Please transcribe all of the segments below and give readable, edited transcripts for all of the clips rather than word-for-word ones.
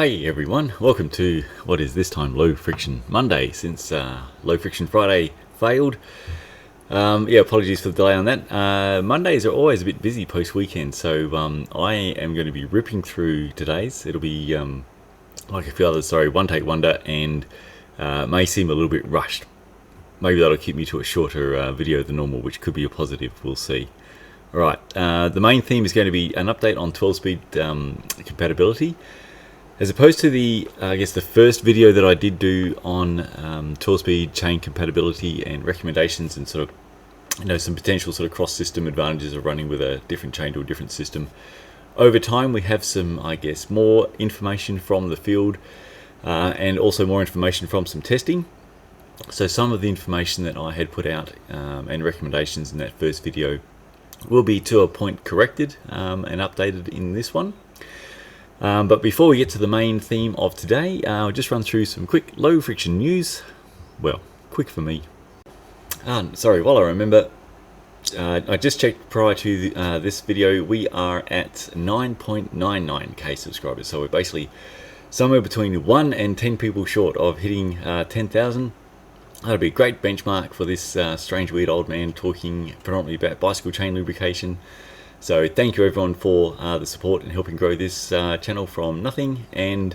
Hey everyone, welcome to what is this time Low Friction Monday, since Low Friction Friday failed. Apologies for the delay on that. Mondays are always a bit busy post-weekend, so I am going to be ripping through today's. It'll be like a few others, one take wonder, and may seem a little bit rushed. Maybe that'll keep me to a shorter video than normal, which could be a positive, we'll see. Alright, the main theme is going to be an update on 12-speed compatibility. As opposed to the first video that I did do on 12-speed chain compatibility and recommendations and sort of, some potential sort of cross-system advantages of running with a different chain to a different system. Over time, we have some, more information from the field and also more information from some testing. So some of the information that I had put out and recommendations in that first video will be to a point corrected and updated in this one. But before we get to the main theme of today, I'll just run through some quick low friction news. Well, quick for me. While I remember, I just checked prior to this video, we are at 9.99k subscribers. So we're basically somewhere between 1 and 10 people short of hitting 10,000. That'll be a great benchmark for this strange, weird old man talking predominantly about bicycle chain lubrication. So thank you everyone for the support and helping grow this channel from nothing. And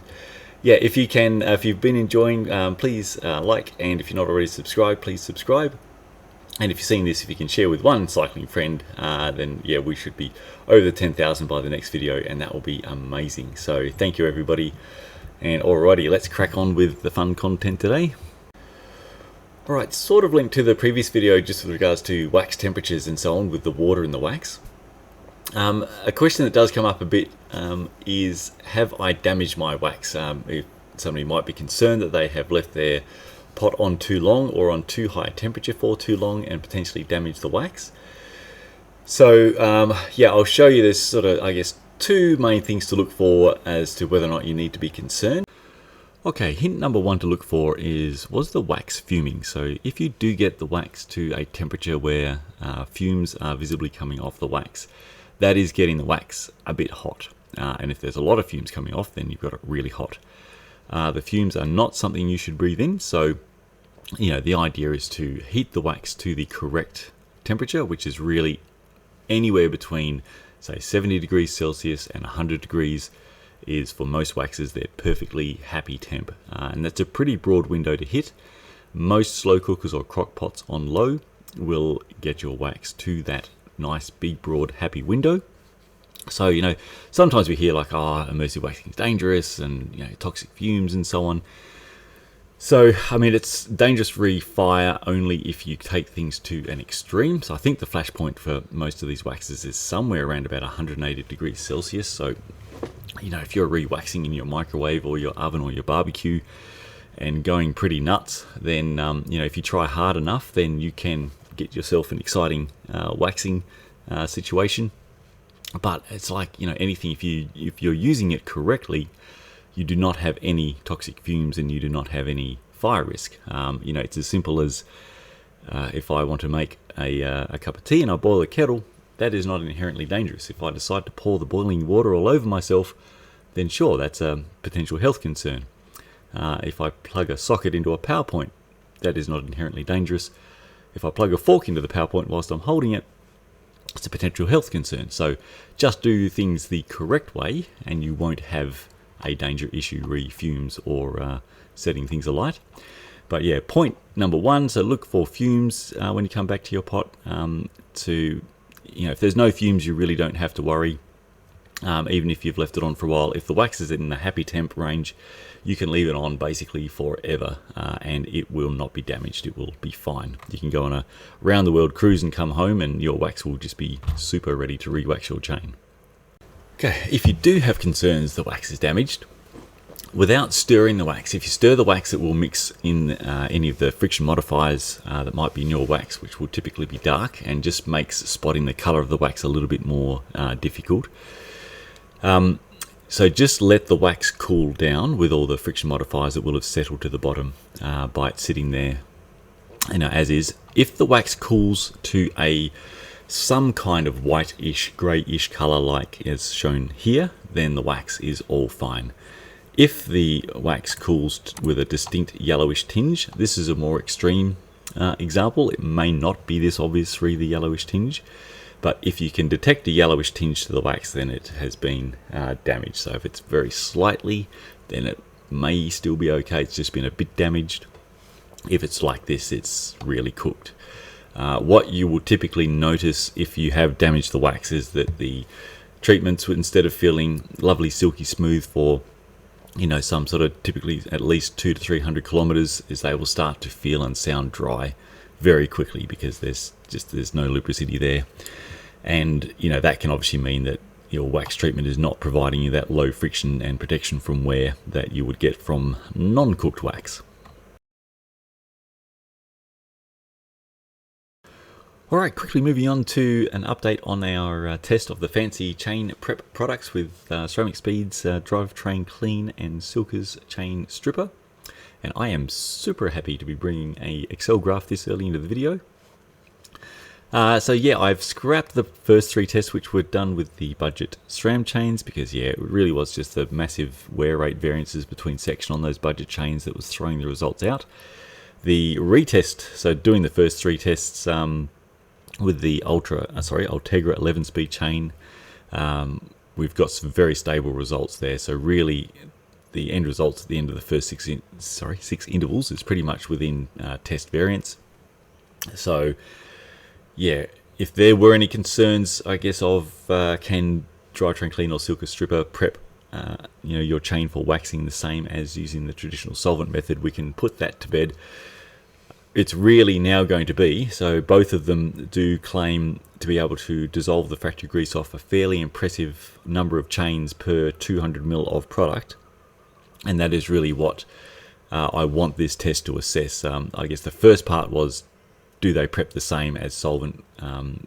yeah, if you can, if you've been enjoying, please like, and if you're not already subscribed, please subscribe. And if you're seeing this, if you can share with one cycling friend, then yeah, we should be over the 10,000 by the next video, and that will be amazing. So thank you everybody. And alrighty, let's crack on with the fun content today. Alright, sort of linked to the previous video just with regards to wax temperatures and so on with the water in the wax. A question that does come up a bit is, have I damaged my wax? If somebody might be concerned that they have left their pot on too long or on too high a temperature for too long and potentially damaged the wax. So yeah, I'll show you this sort of, two main things to look for as to whether or not you need to be concerned. Okay, hint number one to look for is, was the wax fuming? So if you do get the wax to a temperature where fumes are visibly coming off the wax, that is getting the wax a bit hot. And if there's a lot of fumes coming off, then you've got it really hot. The fumes are not something you should breathe in. So, the idea is to heat the wax to the correct temperature, which is really anywhere between, say, 70 degrees Celsius and 100 degrees is, for most waxes, their perfectly happy temp. And that's a pretty broad window to hit. Most slow cookers or crock pots on low will get your wax to that nice big broad happy window. So sometimes we hear like, immersive waxing is dangerous and toxic fumes and so on. So it's dangerous fire only if you take things to an extreme. So I think the flash point for most of these waxes is somewhere around about 180 degrees Celsius. So if you're re-waxing in your microwave or your oven or your barbecue and going pretty nuts, then if you try hard enough, then you can get yourself an exciting waxing situation. But it's like anything, if you're using it correctly, you do not have any toxic fumes and you do not have any fire risk. It's as simple as if I want to make a cup of tea and I boil a kettle, that is not inherently dangerous. If I decide to pour the boiling water all over myself, then sure, that's a potential health concern. If I plug a socket into a power point, that is not inherently dangerous. If I plug a fork into the power point whilst I'm holding it, it's a potential health concern. So just do things the correct way and you won't have a danger issue fumes or setting things alight. But yeah, point number one, so look for fumes when you come back to your pot. If there's no fumes, you really don't have to worry. Even if you've left it on for a while, if the wax is in the happy temp range, you can leave it on basically forever and it will not be damaged. It will be fine. You can go on a round the world cruise and come home and your wax will just be super ready to re-wax your chain. Okay, if you do have concerns the wax is damaged, without stirring the wax, if you stir the wax, it will mix in any of the friction modifiers that might be in your wax, which will typically be dark and just makes spotting the color of the wax a little bit more difficult. So just let the wax cool down with all the friction modifiers that will have settled to the bottom by it sitting there, as is. If the wax cools to some kind of whitish, greyish color like as shown here, then the wax is all fine. If the wax cools with a distinct yellowish tinge, this is a more extreme example. It may not be this obviously the yellowish tinge, but if you can detect a yellowish tinge to the wax, then it has been damaged. So if it's very slightly, then it may still be okay. It's just been a bit damaged. If it's like this, it's really cooked. What you will typically notice if you have damaged the wax is that the treatments, instead of feeling lovely silky smooth for some sort of typically at least 200 to 300 kilometers, is they will start to feel and sound dry very quickly because there's no lubricity there. And that can obviously mean that your wax treatment is not providing you that low friction and protection from wear that you would get from non-cooked wax. Alright, quickly moving on to an update on our test of the fancy chain prep products with Ceramic Speed's drivetrain clean and Silka's chain stripper. And I am super happy to be bringing a Excel graph this early into the video. So yeah, I've scrapped the first 3 tests which were done with the budget SRAM chains because it really was just the massive wear rate variances between section on those budget chains that was throwing the results out. The retest, so doing the first 3 tests with the Ultegra 11-speed chain, we've got some very stable results there. So really, the end results at the end of the first 6 intervals is pretty much within test variance. So yeah, if there were any concerns, I guess, of can drivetrain clean or Silka stripper prep your chain for waxing the same as using the traditional solvent method, we can put that to bed. It's really now going to be, so both of them do claim to be able to dissolve the factory grease off a fairly impressive number of chains per 200 ml of product, and that is really what I want this test to assess. I guess the first part was, do they prep the same as solvent?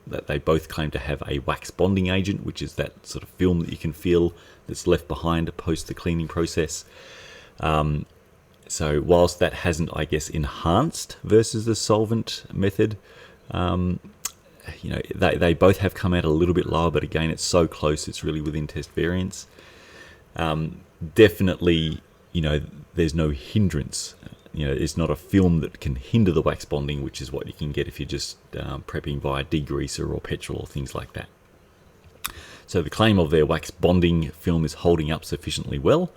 That they both claim to have a wax bonding agent, which is that sort of film that you can feel that's left behind post the cleaning process. So whilst that hasn't, I guess, enhanced versus the solvent method, they both have come out a little bit lower, but again, it's so close, it's really within test variance. Definitely, there's no hindrance. It's not a film that can hinder the wax bonding, which is what you can get if you're just prepping via degreaser or petrol or things like that. So the claim of their wax bonding film is holding up sufficiently well.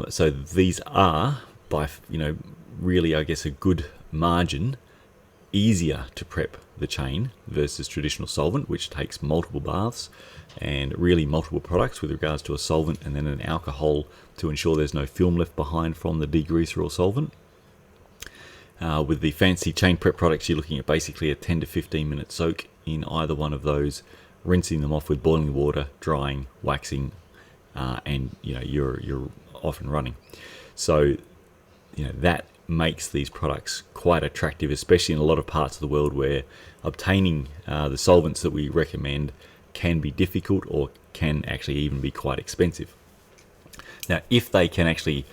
So these are, by really, I guess, a good margin, easier to prep the chain versus traditional solvent, which takes multiple baths and really multiple products with regards to a solvent and then an alcohol to ensure there's no film left behind from the degreaser or solvent. With the fancy chain prep products, you're looking at basically a 10 to 15 minute soak in either one of those, rinsing them off with boiling water, drying, waxing, and you're off and running. So that makes these products quite attractive, especially in a lot of parts of the world where obtaining the solvents that we recommend can be difficult or can actually even be quite expensive. Now, if they can actually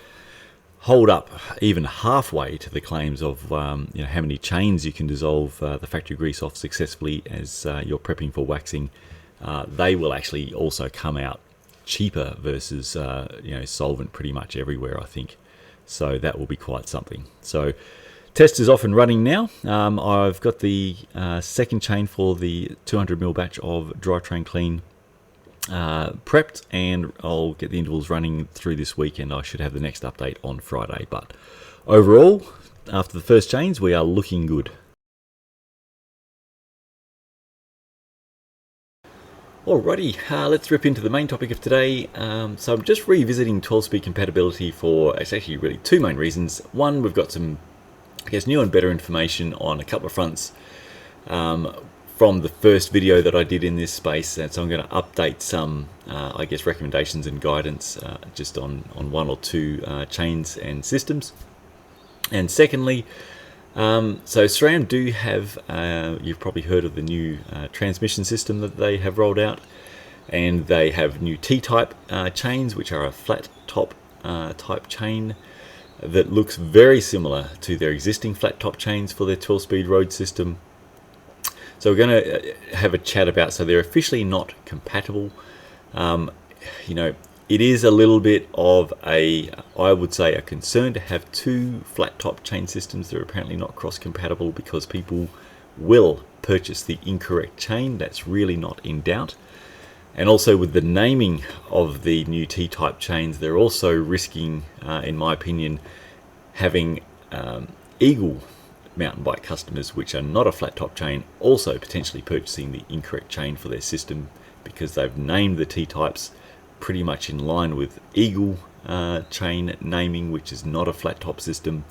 hold up even halfway to the claims of how many chains you can dissolve the factory grease off successfully as you're prepping for waxing, they will actually also come out cheaper versus solvent pretty much everywhere, I think. So that will be quite something. So test is off and running now. I've got the second chain for the 200 ml batch of drivetrain clean prepped, and I'll get the intervals running through this weekend. I should have the next update on Friday, but overall, after the first chains, we are looking good. Alrighty, let's rip into the main topic of today. So I'm just revisiting 12-speed compatibility for, it's actually really 2 main reasons. One, we've got some, I guess, new and better information on a couple of fronts from the first video that I did in this space, and so I'm going to update some, I guess, recommendations and guidance just on 1 or 2 chains and systems. And secondly, so Sram do have, you've probably heard of the new transmission system that they have rolled out, and they have new T-type chains, which are a flat top type chain that looks very similar to their existing flat top chains for their 12-speed road system. So we're going to have a chat about, so they're officially not compatible. It is a little bit of I would say, a concern to have two flat top chain systems that are apparently not cross compatible, because people will purchase the incorrect chain. That's really not in doubt. And also with the naming of the new T-type chains, they're also risking, in my opinion, having Eagle mountain bike customers, which are not a flat top chain, also potentially purchasing the incorrect chain for their system, because they've named the T-types pretty much in line with Eagle chain naming, which is not a flat top system.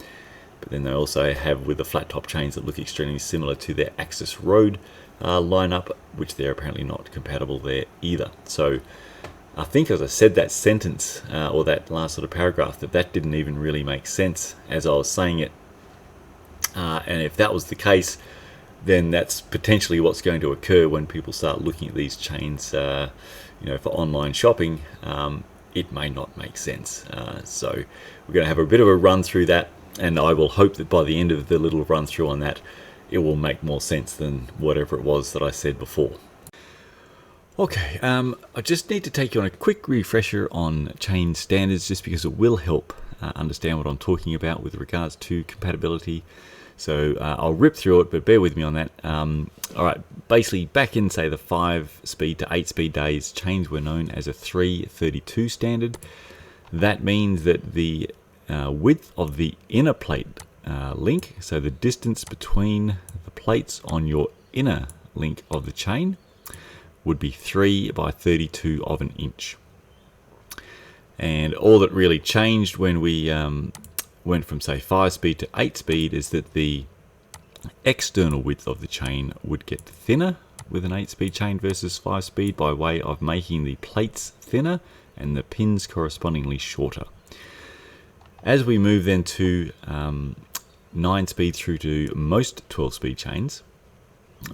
But then they also have with the flat top chains that look extremely similar to their Axis Road lineup, which they're apparently not compatible there either. So I think, as I said, that sentence or that last sort of paragraph, that didn't even really make sense as I was saying it. And if that was the case, then that's potentially what's going to occur when people start looking at these chains, for online shopping. It may not make sense. So we're going to have a bit of a run through that, and I will hope that by the end of the little run through on that, it will make more sense than whatever it was that I said before. Okay, I just need to take you on a quick refresher on chain standards, just because it will help understand what I'm talking about with regards to compatibility. So I'll rip through it, but bear with me on that. All right, basically back in, say, the 5-speed to 8-speed days, chains were known as a 332 standard. That means that the width of the inner plate link, so the distance between the plates on your inner link of the chain, would be 3 by 32 of an inch. And all that really changed when we went from, say, 5-speed to 8-speed is that the external width of the chain would get thinner with an 8-speed chain versus 5-speed, by way of making the plates thinner and the pins correspondingly shorter. As we move then to 9-speed through to most 12-speed chains,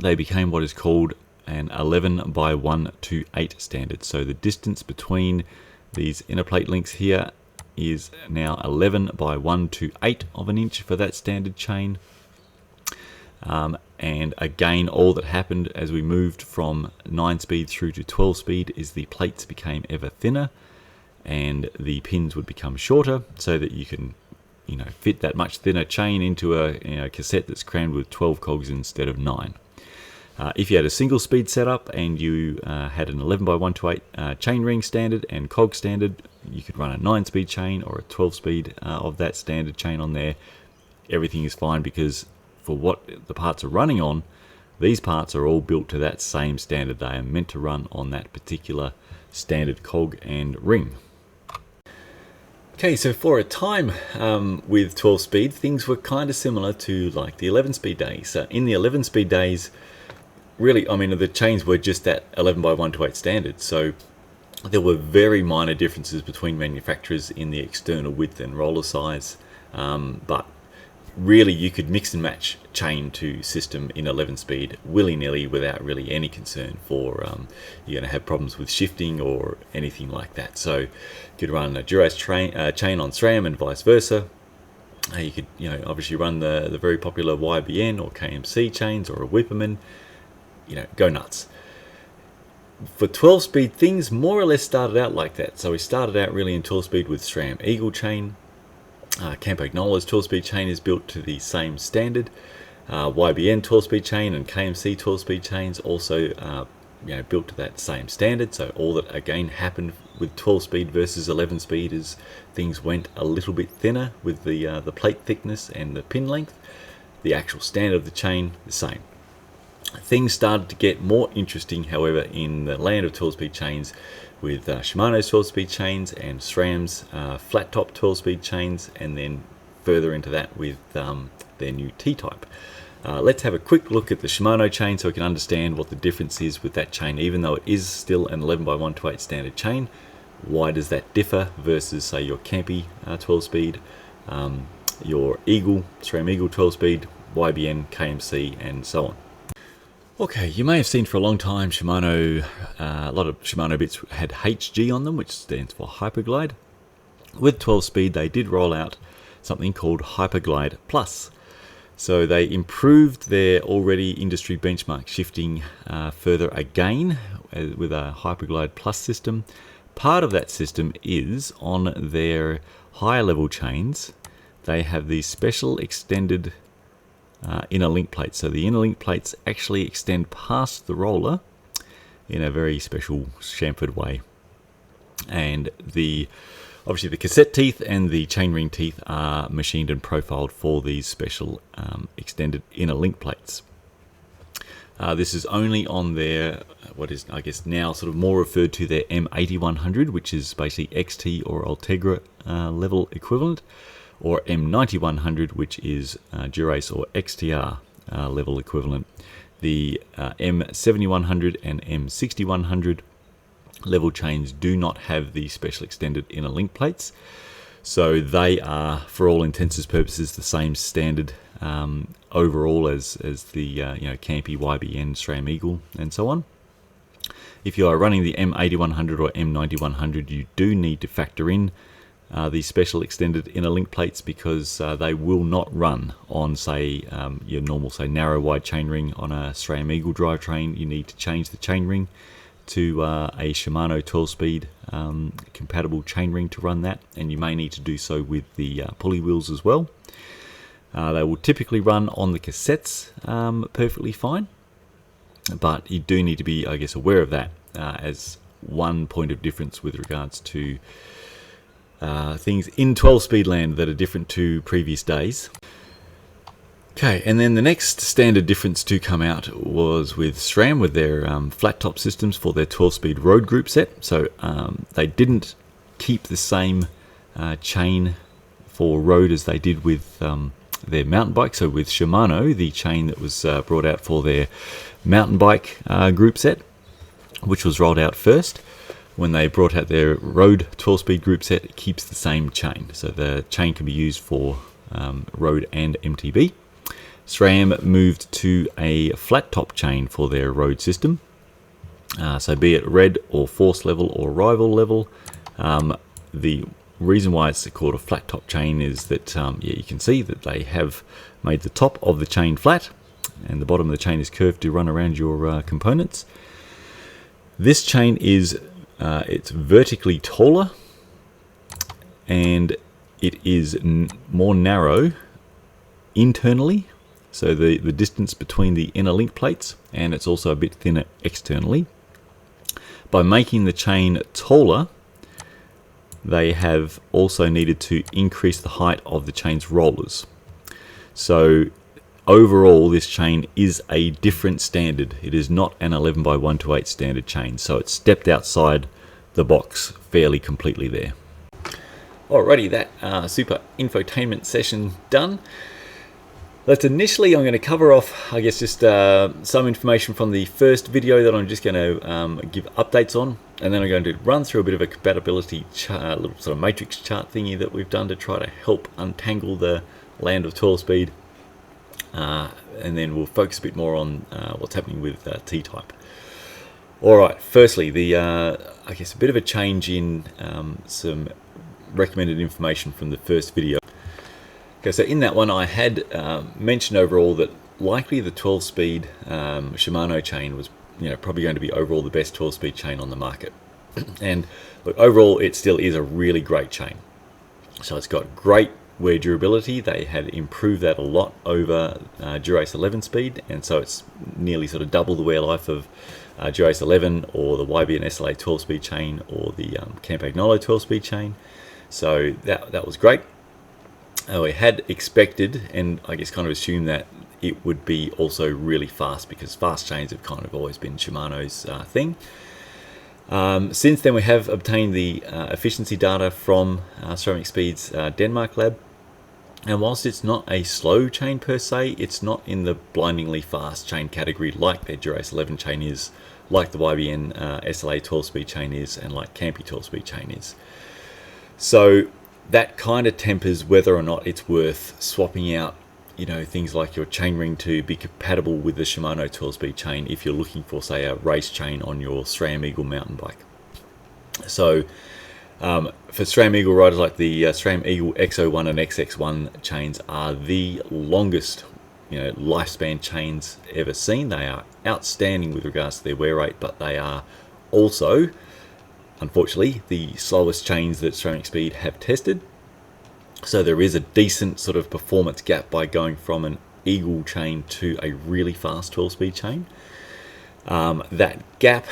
they became what is called an 11 by 128 standard. So the distance between these inner plate links here is now 11 by 128 of an inch for that standard chain. And again, all that happened as we moved from 9-speed through to 12-speed is the plates became ever thinner and the pins would become shorter, so that you can fit that much thinner chain into a cassette that's crammed with 12 cogs instead of 9. If you had a single speed setup and you had an 11 by 128 chain ring standard and cog standard, you could run a 9-speed chain or a 12-speed of that standard chain on there. Everything is fine, because for what the parts are running on, these parts are all built to that same standard. They are meant to run on that particular standard cog and ring. Okay, so for a time with 12-speed, things were kind of similar to like the 11-speed days. In the 11-speed days, really, the chains were just that 11 by 128 standard. So there were very minor differences between manufacturers in the external width and roller size. But really, you could mix and match chain to system in 11-speed willy-nilly without really any concern for you're going to have problems with shifting or anything like that. So you could run a Duras chain on SRAM and vice versa. You could obviously run the very popular YBN or KMC chains or a Whipperman. Go nuts. For 12-speed, things more or less started out like that. So we started out really in 12-speed with SRAM Eagle chain. Campagnola's 12-speed chain is built to the same standard. YBN 12-speed chain and KMC 12-speed chains also built to that same standard. So all that again happened with 12-speed versus 11-speed is things went a little bit thinner with the plate thickness and the pin length. The actual standard of the chain, the same. Things started to get more interesting, however, in the land of 12-speed chains, with Shimano's 12-speed chains and SRAM's flat-top 12-speed chains, and then further into that with their new T-type. Let's have a quick look at the Shimano chain so we can understand what the difference is with that chain. Even though it is still an 11 by 128 standard chain, why does that differ versus, say, your Campy 12-speed, your Eagle, SRAM Eagle 12-speed, YBN, KMC, and so on? Okay, you may have seen for a long time Shimano, a lot of Shimano bits had HG on them, which stands for Hyperglide. With 12-speed, they did roll out something called Hyperglide Plus. So they improved their already industry benchmark shifting further again with a Hyperglide Plus system. part of that system is on their higher level chains, they have these special extended inner link plates. So the inner link plates actually extend past the roller in a very special chamfered way. And obviously the cassette teeth and the chainring teeth are machined and profiled for these special extended inner link plates. This is only on their, what is I guess now sort of more referred to, their M8100, which is basically XT or Ultegra level equivalent, or M9100, which is Dura-Ace or XTR level equivalent. The M7100 and M6100 level chains do not have the special extended inner link plates, so they are, for all intents and purposes, the same standard overall as the Campy, YBN, Sram Eagle, and so on. If you are running the M8100 or M9100, you do need to factor in these special extended inner link plates, because they will not run on, say, your normal, say, narrow wide chainring on a Sram Eagle drivetrain. You need to change the chainring to a Shimano 12-speed compatible chainring to run that, and you may need to do so with the pulley wheels as well. They will typically run on the cassettes perfectly fine, but you do need to be, I guess, aware of that as one point of difference with regards to things in 12-speed land that are different to previous days. Okay, and then the next standard difference to come out was with SRAM, with their flat top systems for their 12-speed road group set. So they didn't keep the same chain for road as they did with their mountain bike. So with Shimano, the chain that was brought out for their mountain bike group set, which was rolled out first, when they brought out their road 12-speed group set, it keeps the same chain. So the chain can be used for road and MTB. SRAM moved to a flat top chain for their road system. So be it red or force level or rival level, the reason why it's called a flat top chain is that you can see that they have made the top of the chain flat and the bottom of the chain is curved to run around your components. This chain is it's vertically taller, and it is more narrow internally, so the distance between the inner link plates, and it's also a bit thinner externally. By making the chain taller, they have also needed to increase the height of the chain's rollers. So overall, this chain is a different standard. It is not an 11 by 128 standard chain, so it's stepped outside the box fairly completely there. Alrighty, that super infotainment session done. Let's initially, I'm going to cover off, I guess, just some information from the first video that I'm just going to give updates on, and then I'm going to run through a bit of a compatibility chart, little sort of matrix chart thingy that we've done to try to help untangle the land of 12-speed, and then we'll focus a bit more on what's happening with T-Type. Alright, firstly, I guess a bit of a change in some recommended information from the first video. Okay, so in that one I had mentioned overall that likely the 12-speed Shimano chain was probably going to be overall the best 12-speed chain on the market. And look, overall it still is a really great chain. So it's got great wear durability. They had improved that a lot over Dura-Ace 11 speed, and so it's nearly sort of double the wear life of Dura-Ace 11 or the YBN SLA 12-speed chain or the Campagnolo 12-speed chain. So that was great. We had expected, and I guess kind of assumed, that it would be also really fast, because fast chains have kind of always been Shimano's thing. Since then we have obtained the efficiency data from Ceramic Speed's Denmark lab, and whilst it's not a slow chain per se, it's not in the blindingly fast chain category like their Dura-Ace 11 chain is, like the YBN SLA 12-speed chain is, and like Campy 12-speed chain is. So that kind of tempers whether or not it's worth swapping out, things like your chainring to be compatible with the Shimano 12-speed chain if you're looking for, say, a race chain on your Sram Eagle mountain bike. So for Sram Eagle riders, like the Sram Eagle X01 and XX1 chains are the longest lifespan chains ever seen. They are outstanding with regards to their wear rate, but they are also unfortunately, the slowest chains that Ceramic Speed have tested. So there is a decent sort of performance gap by going from an Eagle chain to a really fast 12-speed chain. That gap,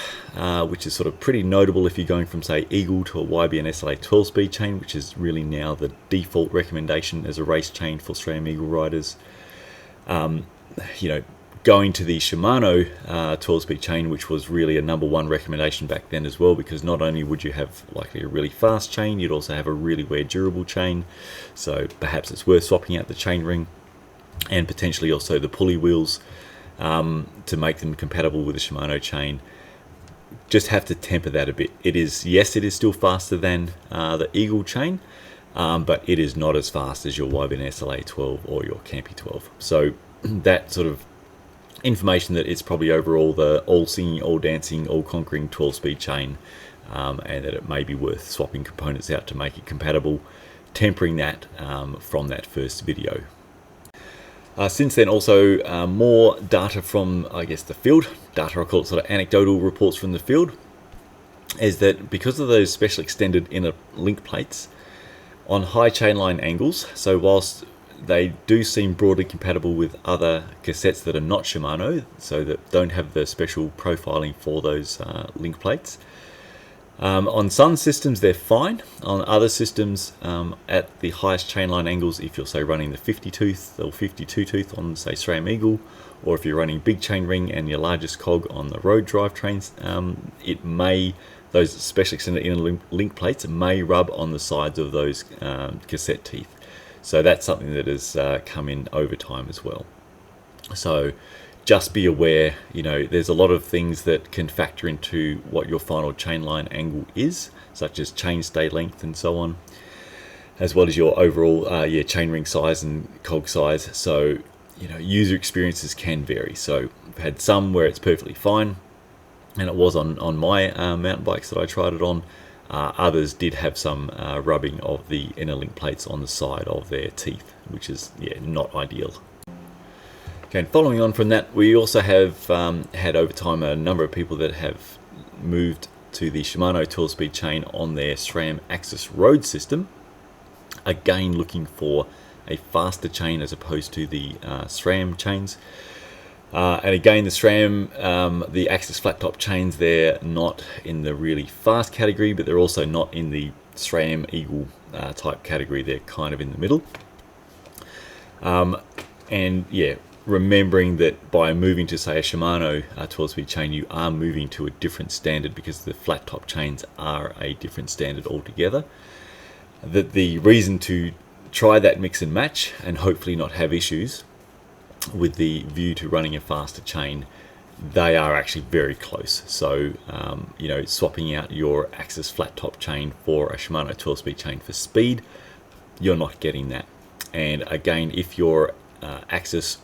which is sort of pretty notable if you're going from, say, Eagle to a YBN SLA 12-speed chain, which is really now the default recommendation as a race chain for SRAM Eagle riders. Going to the Shimano 12-speed chain, which was really a #1 recommendation back then as well, because not only would you have likely a really fast chain, you'd also have a really wear durable chain. So perhaps it's worth swapping out the chain ring and potentially also the pulley wheels to make them compatible with the Shimano chain. Just have to temper that a bit. It is still faster than the Eagle chain, but it is not as fast as your YBN SLA 12 or your Campy 12. So that sort of information that it's probably overall the all singing, all dancing, all conquering 12-speed chain, and that it may be worth swapping components out to make it compatible, tempering that from that first video. Since then, also more data from, I guess, the field data. I call it sort of anecdotal reports from the field, is that because of those special extended inner link plates on high chainline angles, so whilst they do seem broadly compatible with other cassettes that are not Shimano, so that don't have the special profiling for those link plates. On some systems they're fine. On other systems, at the highest chainline angles, if you're say running the 50 tooth or 52 tooth on say SRAM Eagle, or if you're running big chain ring and your largest cog on the road drivetrains, those special extended inner link plates may rub on the sides of those cassette teeth. So that's something that has come in over time as well. So just be aware, there's a lot of things that can factor into what your final chainline angle is, such as chain stay length and so on, as well as your overall chain ring size and cog size. So, user experiences can vary. So I've had some where it's perfectly fine, and it was on my mountain bikes that I tried it on. Others did have some rubbing of the inner link plates on the side of their teeth, which is not ideal. Okay, and following on from that, we also have had over time a number of people that have moved to the Shimano 12-speed chain on their SRAM Axis road system, again looking for a faster chain as opposed to the SRAM chains. And again, the SRAM, the Axis flat top chains, they're not in the really fast category, but they're also not in the SRAM Eagle type category. They're kind of in the middle. Remembering that by moving to say a Shimano 12-speed chain, you are moving to a different standard because the flat top chains are a different standard altogether. That the reason to try that mix and match and hopefully not have issues with the view to running a faster chain, they are actually very close. So swapping out your Axis flat top chain for a Shimano 12-speed chain for speed, you're not getting that. And again, if your Axis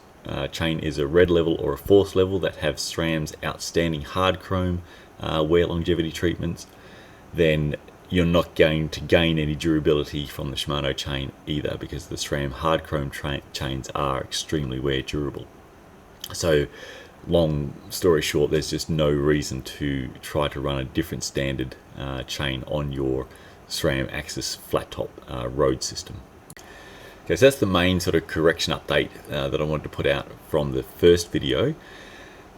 chain is a red level or a force level that have SRAM's outstanding hard chrome wear longevity treatments, then you're not going to gain any durability from the Shimano chain either, because the SRAM hard chrome chains are extremely wear durable. So long story short, there's just no reason to try to run a different standard chain on your SRAM Axis flat top road system. Okay, so that's the main sort of correction update that I wanted to put out from the first video.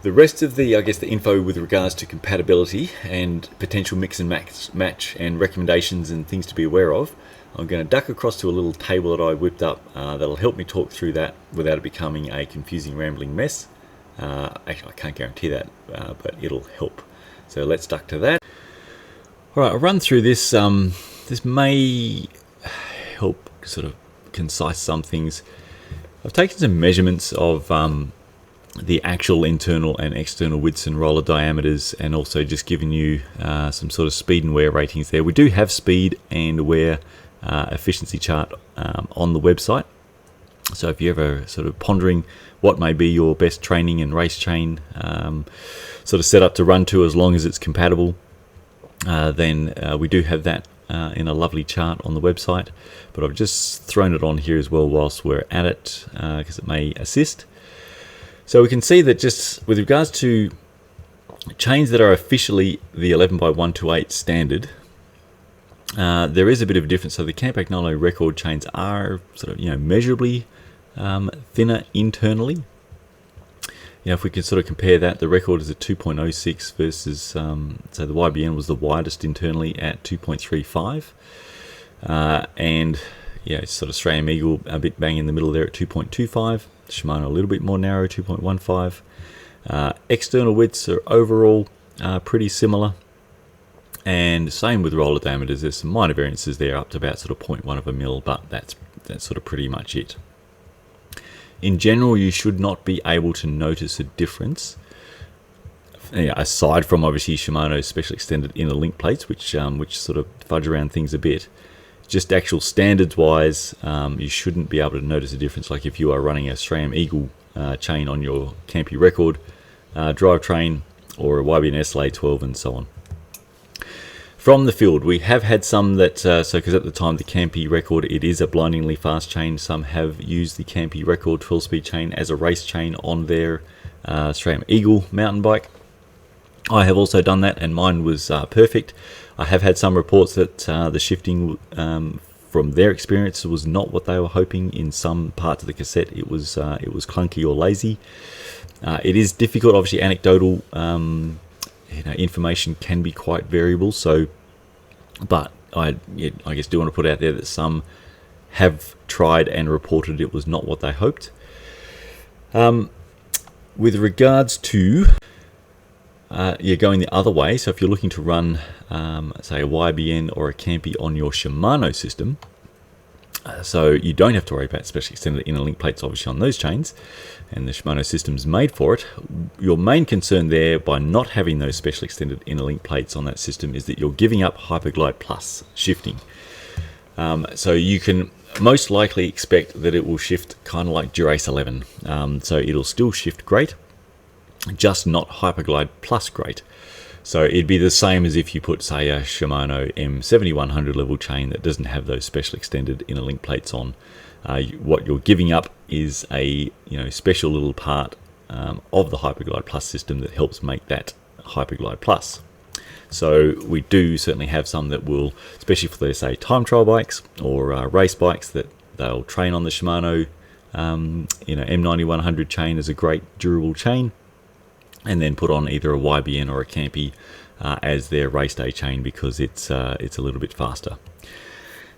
The rest of the, the info with regards to compatibility and potential mix and match and recommendations and things to be aware of, I'm going to duck across to a little table that I whipped up that'll help me talk through that without it becoming a confusing, rambling mess. Actually, I can't guarantee that, but it'll help. So let's duck to that. All right, I'll run through this. This may help sort of concise some things. I've taken some measurements of the actual internal and external widths and roller diameters, and also just given you some sort of speed and wear ratings there. We do have speed and wear efficiency chart on the website, so if you're ever sort of pondering what may be your best training and race chain sort of set up to run to as long as it's compatible, then we do have that in a lovely chart on the website, but I've just thrown it on here as well whilst we're at it because it may assist. So we can see that just with regards to chains that are officially the 11x128 standard, there is a bit of a difference. So the Campagnolo record chains are sort of, measurably thinner internally. If we can sort of compare that, the record is at 2.06 versus, so the YBN was the widest internally at 2.35. And sort of Sram Eagle a bit bang in the middle there at 2.25. Shimano a little bit more narrow, 2.15. External widths are overall pretty similar. And same with roller diameters. There's some minor variances there up to about sort of 0.1 of a mil, but that's sort of pretty much it. In general, you should not be able to notice a difference, aside from obviously Shimano's special extended inner link plates, which sort of fudge around things a bit. Just actual standards wise, you shouldn't be able to notice a difference. Like if you are running a Sram Eagle chain on your Campy record, drivetrain, or a YBN SLA 12 and so on. From the field, we have had some that, because at the time the Campy record, it is a blindingly fast chain. Some have used the Campy record 12-speed chain as a race chain on their Sram Eagle mountain bike. I have also done that, and mine was perfect. I have had some reports that the shifting from their experience was not what they were hoping. In some parts of the cassette, it was clunky or lazy. It is difficult, obviously. Anecdotal information can be quite variable. But I guess do want to put out there that some have tried and reported it was not what they hoped. With regards to going the other way, so if you're looking to run, say, a YBN or a Campy on your Shimano system, so you don't have to worry about specially extended inner link plates, obviously, on those chains, and the Shimano system's made for it. Your main concern there by not having those special extended inner link plates on that system is that you're giving up Hyperglide Plus shifting. So you can most likely expect that it will shift kind of like Dura-Ace 11. So it'll still shift great, just not Hyperglide Plus great. So it'd be the same as if you put, say, a Shimano M7100 level chain that doesn't have those special extended inner link plates on. What you're giving up is a special little part of the Hyperglide Plus system that helps make that Hyperglide Plus. So we do certainly have some that will, especially for their, say, time trial bikes or race bikes, that they'll train on the Shimano M9100 chain as a great durable chain, and then put on either a YBN or a Campy as their race day chain because it's a little bit faster.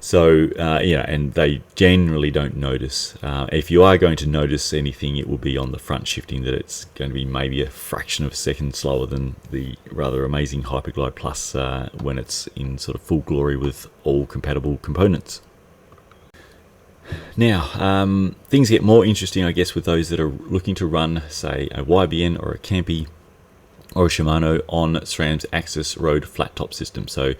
So and they generally don't notice. If you are going to notice anything, it will be on the front shifting, that it's going to be maybe a fraction of a second slower than the rather amazing Hyperglide Plus when it's in sort of full glory with all compatible components. Now, things get more interesting, I guess, with those that are looking to run, say, a YBN or a Campy or a Shimano on SRAM's Axis Road flat top system. So,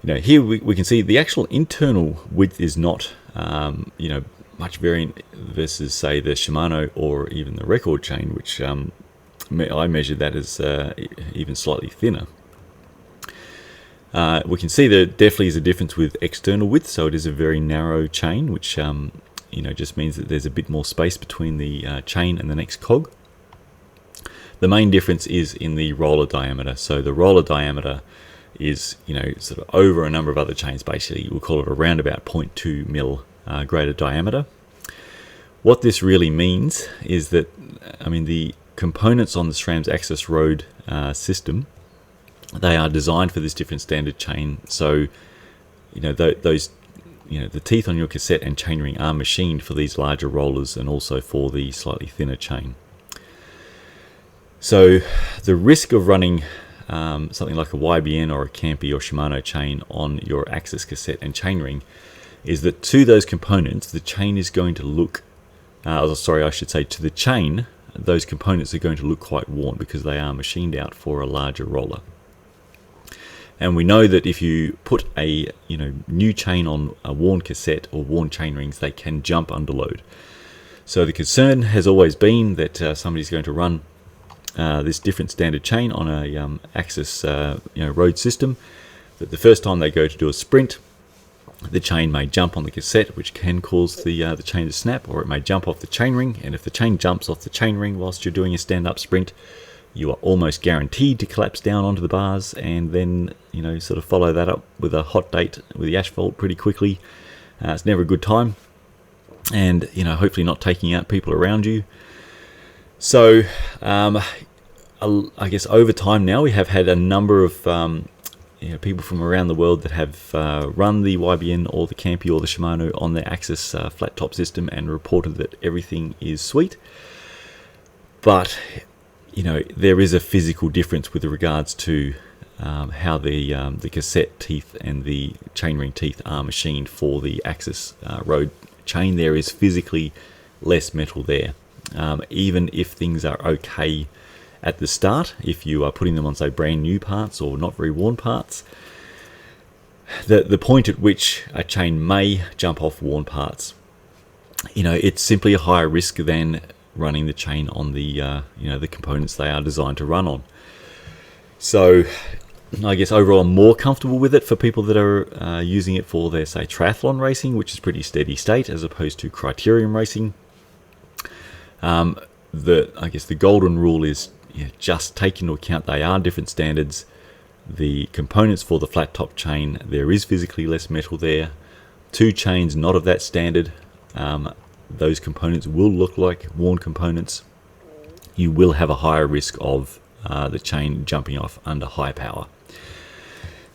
here we can see the actual internal width is not, much variant versus, say, the Shimano or even the record chain, which I measured that as even slightly thinner. We can see there definitely is a difference with external width, so it is a very narrow chain, which just means that there's a bit more space between the chain and the next cog. The main difference is in the roller diameter. So the roller diameter is sort of over a number of other chains. Basically, we'll call it around about 0.2 mil greater diameter. What this really means is that the components on the SRAM's Axis Road system, they are designed for this different standard chain. So, those, the teeth on your cassette and chainring are machined for these larger rollers and also for the slightly thinner chain. So, the risk of running something like a YBN or a Campy or Shimano chain on your Axis cassette and chainring is that to those components, the chain is going to look, to the chain, those components are going to look quite worn because they are machined out for a larger roller. And we know that if you put a new chain on a worn cassette or worn chain rings, they can jump under load. So the concern has always been that somebody's going to run this different standard chain on a Axis road system, that the first time they go to do a sprint, the chain may jump on the cassette, which can cause the chain to snap, or it may jump off the chain ring. And if the chain jumps off the chain ring whilst you're doing a stand-up sprint, you are almost guaranteed to collapse down onto the bars, and then sort of follow that up with a hot date with the asphalt pretty quickly. It's never a good time, and hopefully not taking out people around you. So I guess over time now we have had a number of people from around the world that have run the YBN or the Campy or the Shimano on their Axis flat top system and reported that everything is sweet. But there is a physical difference with regards to how the cassette teeth and the chainring teeth are machined for the Axis road chain. There is physically less metal there. Even if things are okay at the start, if you are putting them on, say, brand new parts or not very worn parts, the point at which a chain may jump off worn parts, it's simply a higher risk than running the chain on the the components they are designed to run on. So I guess overall I'm more comfortable with it for people that are using it for their, say, triathlon racing, which is pretty steady state, as opposed to criterium racing. I guess the golden rule is just take into account they are different standards. The components for the flat top chain, there is physically less metal there. Two chains not of that standard, those components will look like worn components. You will have a higher risk of the chain jumping off under high power.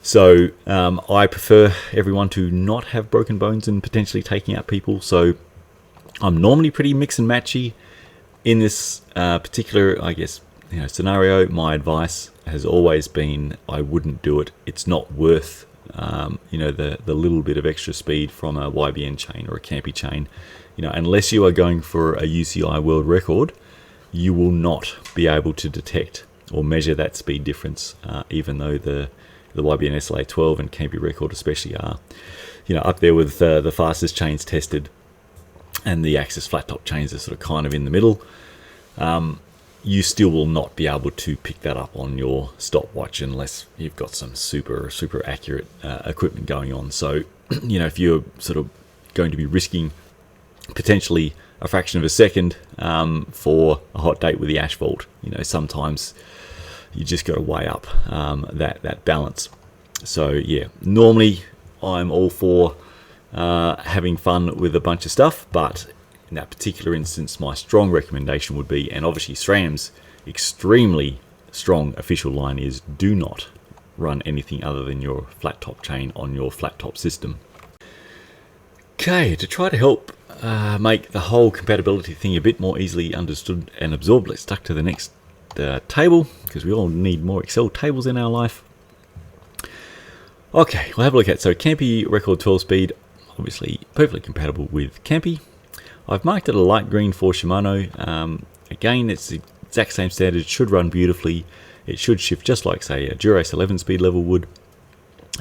So I prefer everyone to not have broken bones and potentially taking out people. So I'm normally pretty mix and matchy. In this particular, I guess, scenario, my advice has always been I wouldn't do it. It's not worth the little bit of extra speed from a YBN chain or a Campy chain. Unless you are going for a UCI world record, you will not be able to detect or measure that speed difference, even though the YBN SLA 12 and Campy record especially are up there with the fastest chains tested, and the Axis flat top chains are sort of kind of in the middle. You still will not be able to pick that up on your stopwatch unless you've got some super accurate equipment going on. So if you're sort of going to be risking potentially a fraction of a second for a hot date with the asphalt, sometimes you just got to weigh up that balance. So yeah, normally I'm all for having fun with a bunch of stuff, but in that particular instance, my strong recommendation would be, and obviously SRAM's extremely strong official line is, do not run anything other than your flat top chain on your flat top system. Okay, to try to help make the whole compatibility thing a bit more easily understood and absorbed, let's duck to the next table, because we all need more Excel tables in our life. Okay, we'll have a look at, so Campy record 12 speed, obviously perfectly compatible with Campy. I've marked it a light green for Shimano. Again, it's the exact same standard. It should run beautifully. It should shift just like, say, a Dura-Ace 11 speed level would.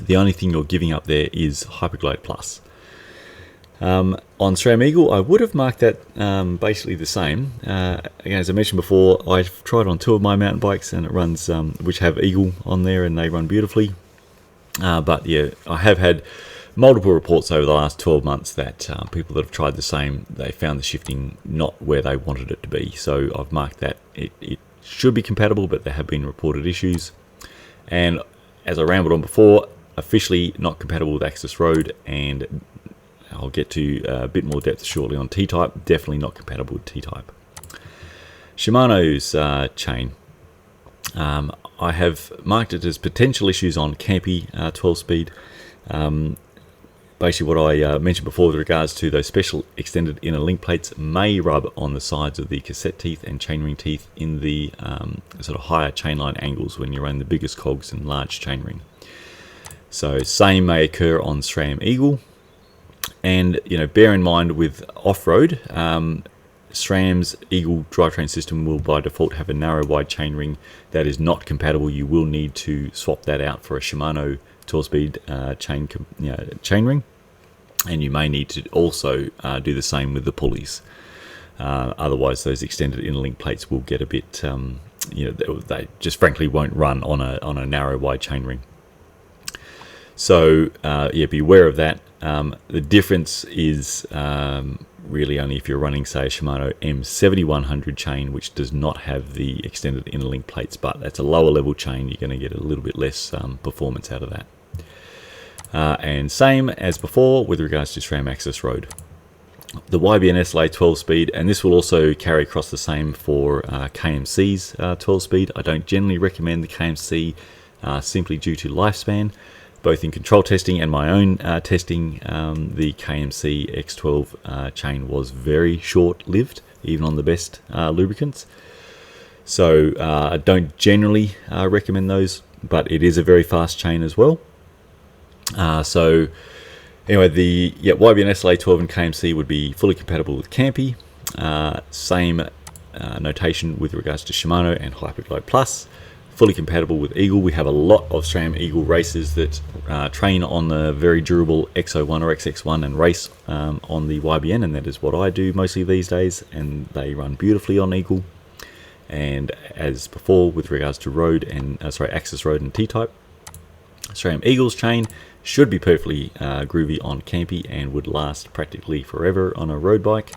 The only thing you're giving up there is Hyperglide Plus. On SRAM Eagle, I would have marked that basically the same. Again, as I mentioned before, I've tried on two of my mountain bikes, and it runs, which have Eagle on there, and they run beautifully. But yeah, I have had multiple reports over the last 12 months that people that have tried the same, they found the shifting not where they wanted it to be. So I've marked that it should be compatible, but there have been reported issues. And as I rambled on before, officially not compatible with Axis Road, and I'll get to a bit more depth shortly on T-Type. Definitely not compatible with T-Type. Shimano's chain. I have marked it as potential issues on Campy 12 speed. Basically what I mentioned before with regards to those special extended inner link plates may rub on the sides of the cassette teeth and chainring teeth in the sort of higher chainline angles when you're running the biggest cogs and large chainring. So same may occur on SRAM Eagle. And bear in mind with off-road, SRAM's Eagle drivetrain system will by default have a narrow wide chainring that is not compatible. You will need to swap that out for a Shimano 12-speed chainring, and you may need to also do the same with the pulleys. Otherwise, those extended inner link plates will get a bit, they just frankly won't run on a narrow wide chainring. So yeah, be aware of that. The difference is really only if you're running, say, a Shimano M7100 chain, which does not have the extended inner link plates, but that's a lower level chain. You're going to get a little bit less performance out of that. And same as before with regards to SRAM Access Road. The YBN SLA 12-speed, and this will also carry across the same for KMC's 12-speed. I don't generally recommend the KMC simply due to lifespan. Both in control testing and my own testing, the KMC X12 chain was very short-lived, even on the best lubricants. So I don't generally recommend those, but it is a very fast chain as well. So anyway, the YBN SLA 12 and KMC would be fully compatible with Campy. Same notation with regards to Shimano and Hyperglide Plus. Fully compatible with Eagle. We have a lot of SRAM Eagle racers that train on the very durable X01 or XX1 and race on the YBN, and that is what I do mostly these days, and they run beautifully on Eagle. And as before with regards to road and Access Road and T-Type, SRAM Eagle's chain should be perfectly groovy on Campy and would last practically forever on a road bike.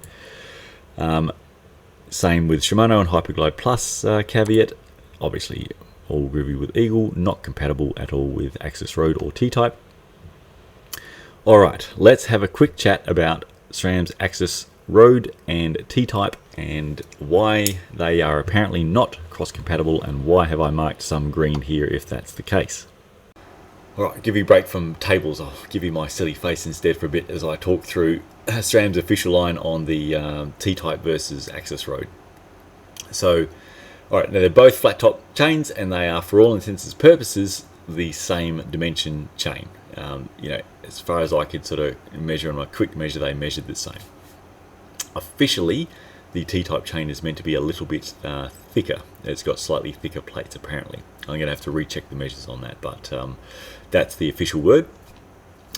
Same with Shimano and Hyperglide Plus caveat. Obviously all groovy with Eagle, not compatible at all with Access Road or T-Type. Alright, let's have a quick chat about SRAM's Access Road and T-Type and why they are apparently not cross-compatible, and why have I marked some green here if that's the case. Alright, give you a break from tables. I'll give you my silly face instead for a bit as I talk through SRAM's official line on the T-Type versus Access Road. So, alright, now they're both flat top chains, and they are, for all intents and purposes, the same dimension chain. As far as I could sort of measure on my quick measure, they measured the same. Officially, the T-Type chain is meant to be a little bit thicker. It's got slightly thicker plates, apparently. I'm going to have to recheck the measures on that, but that's the official word.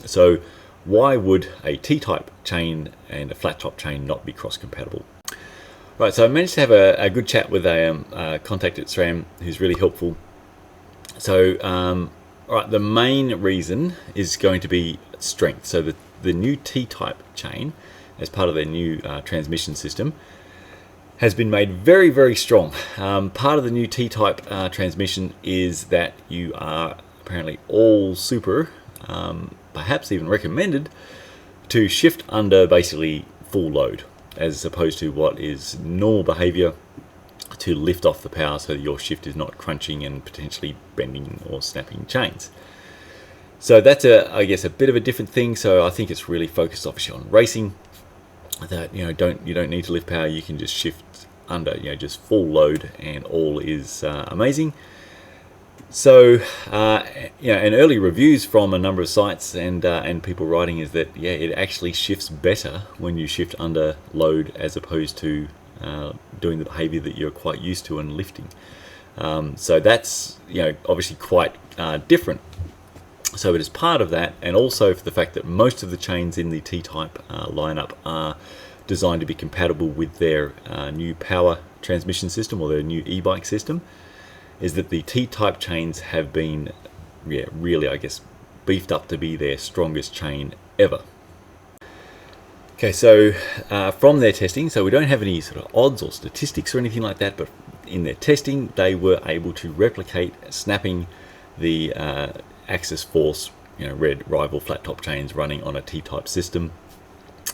So, why would a T-Type chain and a flat top chain not be cross-compatible? Right, so I managed to have a good chat with a contact at SRAM who's really helpful. So, alright, the main reason is going to be strength. So the new T-Type chain, as part of their new transmission system, has been made very, very strong. Part of the new T-Type transmission is that you are apparently all super, perhaps even recommended, to shift under basically full load, as opposed to what is normal behavior to lift off the power so that your shift is not crunching and potentially bending or snapping chains. So that's I guess a bit of a different thing. So I think it's really focused obviously on racing, that you don't need to lift power, you can just shift under just full load and all is amazing. So and early reviews from a number of sites and people writing is that it actually shifts better when you shift under load as opposed to doing the behavior that you're quite used to and lifting. So that's obviously quite different. So it is part of that, and also for the fact that most of the chains in the T-Type lineup are designed to be compatible with their new power transmission system or their new e-bike system, is that the T-Type chains have been really, I guess, beefed up to be their strongest chain ever. Okay, so from their testing, so we don't have any sort of odds or statistics or anything like that, but in their testing they were able to replicate snapping the Axis Force red rival flat top chains running on a T-Type system.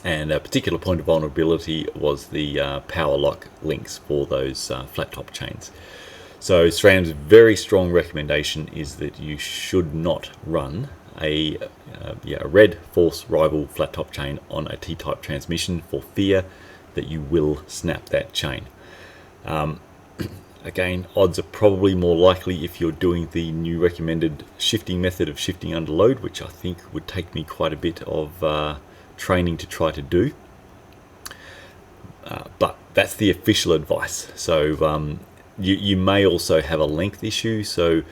And a particular point of vulnerability was the power lock links for those flat top chains. So SRAM's very strong recommendation is that you should not run a red Force rival flat top chain on a T-Type transmission for fear that you will snap that chain. Again, odds are probably more likely if you're doing the new recommended shifting method of shifting under load, which I think would take me quite a bit of training to try to do. But that's the official advice. So you may also have a length issue. So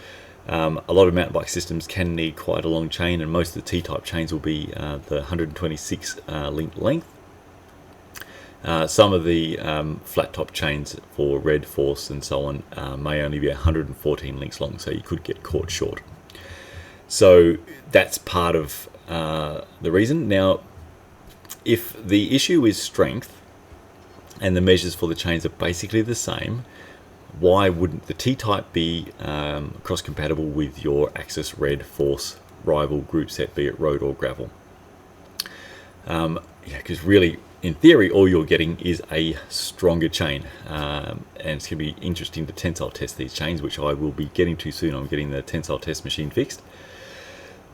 a lot of mountain bike systems can need quite a long chain, and most of the T-Type chains will be the 126 link length. Some of the flat top chains for Red Force and so on may only be 114 links long, so you could get caught short. So that's part of the reason. Now, if the issue is strength and the measures for the chains are basically the same, why wouldn't the T-type be cross-compatible with your Axis Red Force rival group set, be it road or gravel? Yeah, because really, in theory, all you're getting is a stronger chain, and it's going to be interesting to tensile test these chains, which I will be getting to soon. I'm getting the tensile test machine fixed.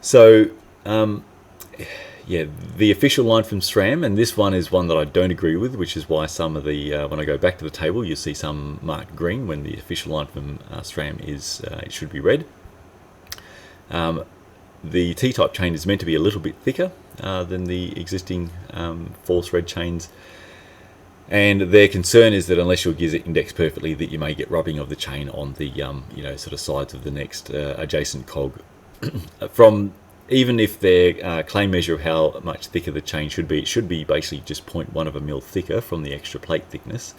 So, yeah, the official line from Sram, and this one is one that I don't agree with, which is why some of the, when I go back to the table, you'll see some marked green when the official line from Sram is, it should be red. The T-type chain is meant to be a little bit thicker than the existing Force Red chains, and their concern is that unless your gears are indexed perfectly, that you may get rubbing of the chain on the you know, sort of sides of the next adjacent cog. From even if their claim measure of how much thicker the chain should be, it should be basically just 0.1 of a mil thicker from the extra plate thickness.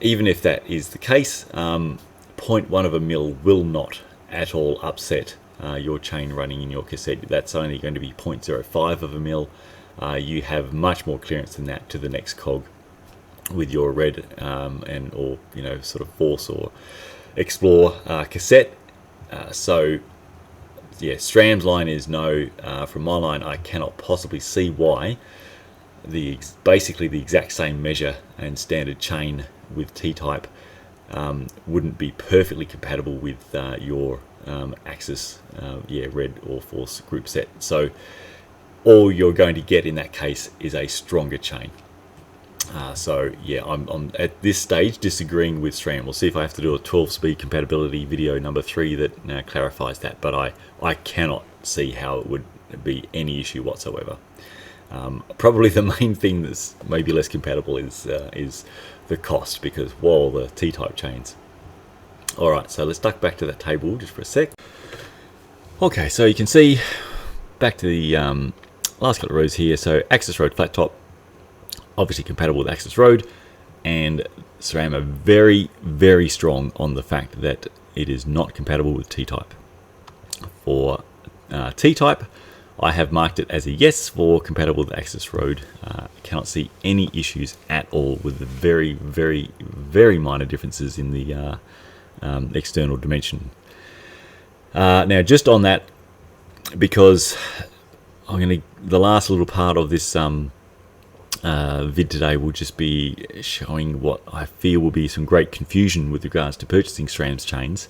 Even if that is the case, 0.1 of a mil will not at all upset your chain running in your cassette. That's only going to be 0.05 of a mil. You have much more clearance than that to the next cog with your red and or, you know, sort of Force or Explore cassette. So yeah, Sram's line is no. From my line, I cannot possibly see why basically the exact same measure and standard chain with T-type wouldn't be perfectly compatible with your Axis yeah, Red or Force group set. So all you're going to get in that case is a stronger chain. So yeah, I'm at this stage disagreeing with Sram. We'll see if I have to do a 12-speed compatibility video number 3 that clarifies that, but I cannot see how it would be any issue whatsoever. Probably the main thing that's maybe less compatible is the cost, because whoa, the T-type chains. Alright, so let's duck back to that table just for a sec. Okay, so you can see back to the last couple of rows here. So Axis Road flat top, obviously compatible with Axis Road, and Sram are very, very strong on the fact that it is not compatible with T-type. For T-type, I have marked it as a yes for compatible with Axis Road. I cannot see any issues at all with the very, very, very minor differences in the external dimension. Now, just on that, because the last little part of this vid today will just be showing what I feel will be some great confusion with regards to purchasing Srams chains.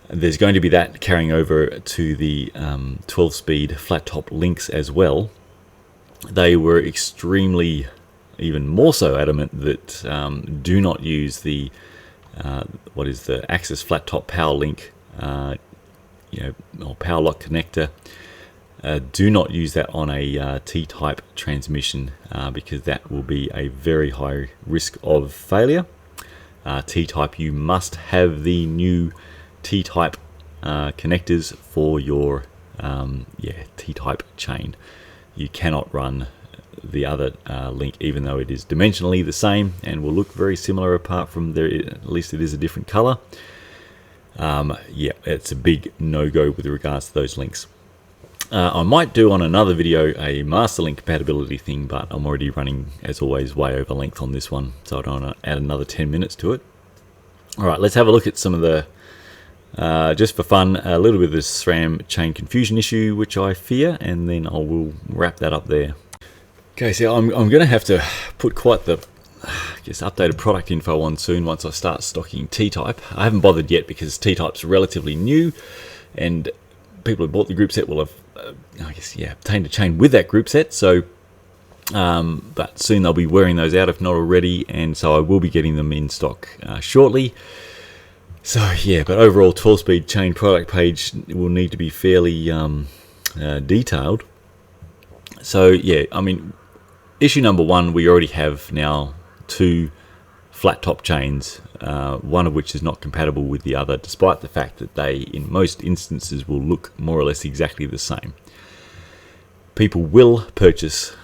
There's going to be that carrying over to the 12-speed flat top links as well. They were extremely, even more so adamant that do not use the what is the Axis flat top power link, you know, or power lock connector. Do not use that on a T-type transmission because that will be a very high risk of failure. T-type, you must have the new T-type connectors for your yeah, T-type chain. You cannot run the other link, even though it is dimensionally the same and will look very similar, apart from there, at least it is a different color. Yeah, it's a big no-go with regards to those links. I might do on another video a master link compatibility thing, but I'm already running, as always, way over length on this one, so I don't want to add another 10 minutes to it. Alright, let's have a look at some of the, just for fun, a little bit of this SRAM chain confusion issue, which I fear, and then I will wrap that up there. Okay, so I'm going to have to put quite the, I guess, updated product info on soon once I start stocking T-type. I haven't bothered yet because T-type's relatively new, and people who bought the group set will have, I guess, yeah, obtained a chain with that group set. So, but soon they'll be wearing those out if not already, and so I will be getting them in stock shortly. So yeah, but overall 12-speed chain product page will need to be fairly detailed. So yeah, I mean, issue number one, we already have now 2 flat top chains, one of which is not compatible with the other, despite the fact that they, in most instances, will look more or less exactly the same. People will purchase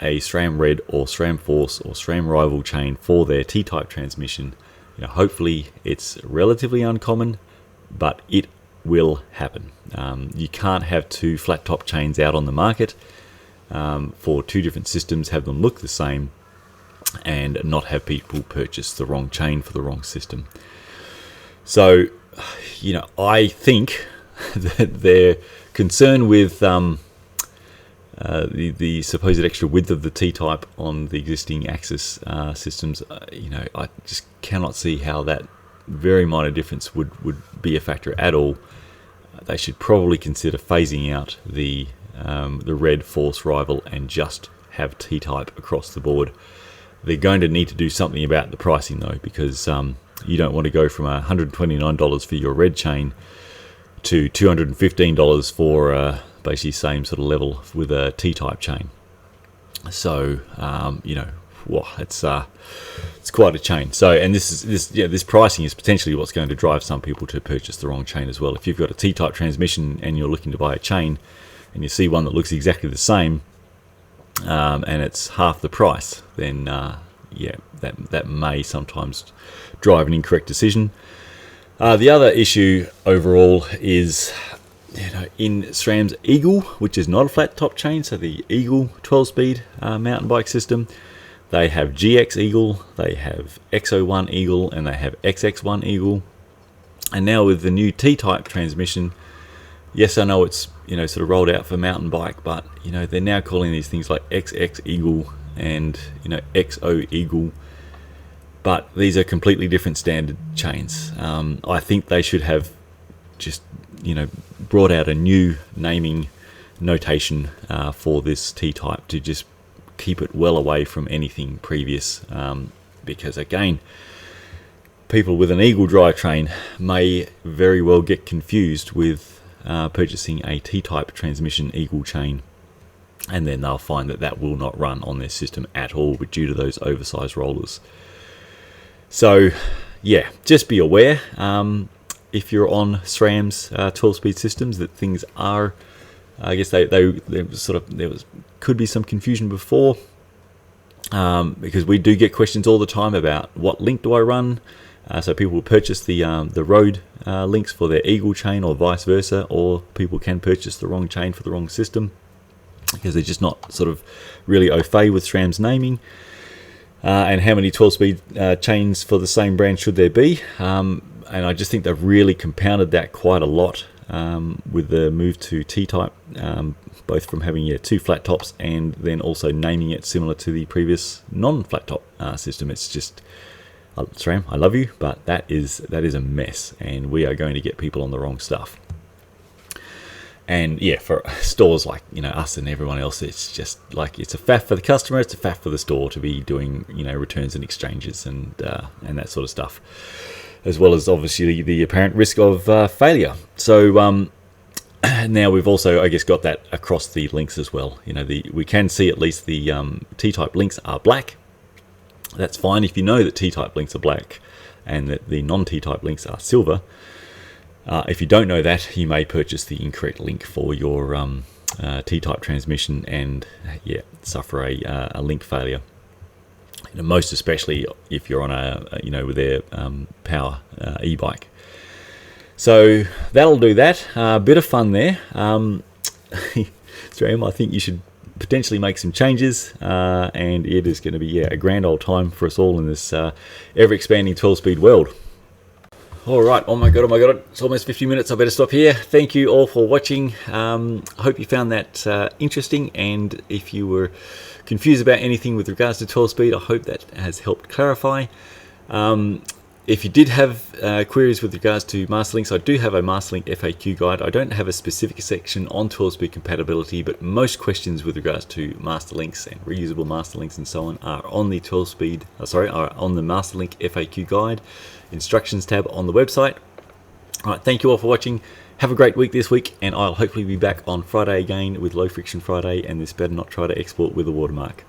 a SRAM Red or SRAM Force or SRAM Rival chain for their T-type transmission. You know, hopefully it's relatively uncommon, but it will happen. You can't have two flat top chains out on the market for two different systems, have them look the same, and not have people purchase the wrong chain for the wrong system. So, I think that their concern with the supposed extra width of the T-type on the existing Axis systems, I just cannot see how that very minor difference would be a factor at all. They should probably consider phasing out the red Force Rival and just have T-type across the board. They're going to need to do something about the pricing though, because you don't want to go from $129 for your red chain to $215 for basically same sort of level with a T-type chain. So it's quite a chain. So, and this pricing is potentially what's going to drive some people to purchase the wrong chain as well. If you've got a T-type transmission and you're looking to buy a chain, and you see one that looks exactly the same, and it's half the price, then that may sometimes drive an incorrect decision. The other issue overall is, in SRAM's Eagle, which is not a flat top chain, so the Eagle 12-speed mountain bike system, they have GX Eagle, they have XO1 Eagle, and they have XX1 Eagle. And now with the new T-type transmission, yes, I know it's sort of rolled out for mountain bike, but they're now calling these things like XX Eagle and XO Eagle. But these are completely different standard chains. I think they should have just brought out a new naming notation for this T-type to just keep it well away from anything previous, because again, people with an Eagle drivetrain may very well get confused with purchasing a T-type transmission Eagle chain, and then they'll find that will not run on their system at all due to those oversized rollers. So yeah, just be aware if you're on SRAM's 12-speed systems that things are, I guess there could be some confusion before, because we do get questions all the time about what link do I run. So people will purchase the road links for their Eagle chain or vice versa, or people can purchase the wrong chain for the wrong system because they're just not sort of really au fait with SRAM's naming. And how many 12-speed chains for the same brand should there be? And I just think they've really compounded that quite a lot with the move to T-type, both from having two flat tops and then also naming it similar to the previous non-flat top system. It's just, SRAM, I love you, but that is a mess, and we are going to get people on the wrong stuff. And yeah, for stores like us and everyone else, it's just like it's a faff for the customer, it's a faff for the store to be doing returns and exchanges and that sort of stuff, as well as obviously the apparent risk of failure. So now we've also, I guess, got that across the links as well. We can see at least the T-type links are black. That's fine if you know that T-type links are black and that the non-T-type links are silver. If you don't know that, you may purchase the incorrect link for your T-type transmission and suffer a link failure. Most especially if you're on with their power e-bike. So that'll do that. Bit of fun there. Sram, I think you should potentially make some changes, and it is going to be a grand old time for us all in this ever-expanding 12-speed world. Alright, oh my god, it's almost 50 minutes, I better stop here. Thank you all for watching. I hope you found that interesting, and if you were confused about anything with regards to 12-speed, I hope that has helped clarify. If you did have queries with regards to master links, I do have a master link FAQ guide. I don't have a specific section on 12-speed compatibility, but most questions with regards to master links and reusable master links and so on are on the are on the master link FAQ guide instructions tab on the website. Alright, thank you all for watching. Have a great week this week, and I'll hopefully be back on Friday again with Low Friction Friday, and this better not try to export with a watermark.